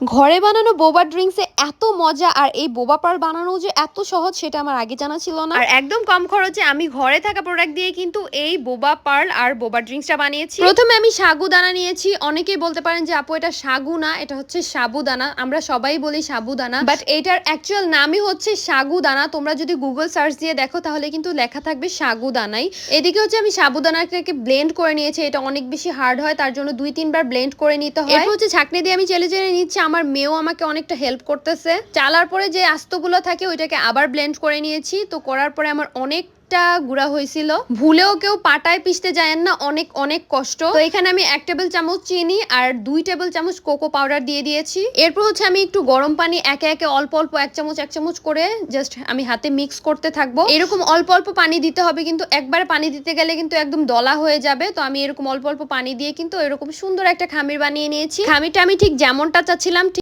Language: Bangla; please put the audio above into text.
ঘরে বানানো বোবা ড্রিঙ্কসে এত মজা আর এই বোবা পার্ল বানানো যে এত সহজ সেটা আমার আগে জানা ছিল না। আর একদম কম খরচে আমি ঘরে থাকা প্রোডাক্ট দিয়ে কিন্তু এই বোবা পার্ল আর বোবা ড্রিঙ্কসটা বানিয়েছি। প্রথমে আমি সাগুদানা নিয়েছি। অনেকেই বলতে পারেন যে আপু এটা সাগু না, এটা হচ্ছে সাবুদানা। আমরা সবাই বলি সাবুদানা, বাট এটার অ্যাকচুয়াল নামই হচ্ছে সাগুদানা। তোমরা যদি গুগল সার্চ দিয়ে দেখো তাহলে কিন্তু লেখা থাকবে সাগুদানাই। এদিকে হচ্ছে আমি সাবুদানাটাকে ব্লেন্ড করে নিয়েছি। এটা অনেক বেশি হার্ড হয়, তার জন্য 2-3 বার ব্লেন্ড করে নিতে হয়। এরপর হচ্ছে ছাঁকনি দিয়ে আমি চেলে চেলে নিচ্ছি। আমার মেয়েও আমাকে অনেকটা হেল্প করতেছে। চালার পরে যে আস্তগুলো থাকে ওইটাকে আবার ব্লেন্ড করে নিয়েছি। তো করার পরে আমার অনেকটা গুঁড়া হয়েছিল। ভুলেও কেউ পাটায় পিষতে যায় না, অনেক অনেক কষ্ট। তো এখানে আমি 1 টেবিল চামচ চিনি আর 2 টেবিল চামচ কোকো পাউডার দিয়ে দিয়েছি। এরপর হচ্ছে আমি একটু গরম পানি একে একে অল্প অল্প 1 চামচ করে জাস্ট আমি হাতে মিক্স করতে থাকবো। এরকম অল্প অল্প পানি দিতে হবে, কিন্তু একবারে পানি দিতে গেলে কিন্তু একদম দলা হয়ে যাবে। তো আমি এরকম অল্প অল্প পানি দিয়ে কিন্তু এরকম সুন্দর একটা খামির বানিয়ে নিয়েছি। খামিরটা আমি ঠিক যেমনটা চাচ্ছিলাম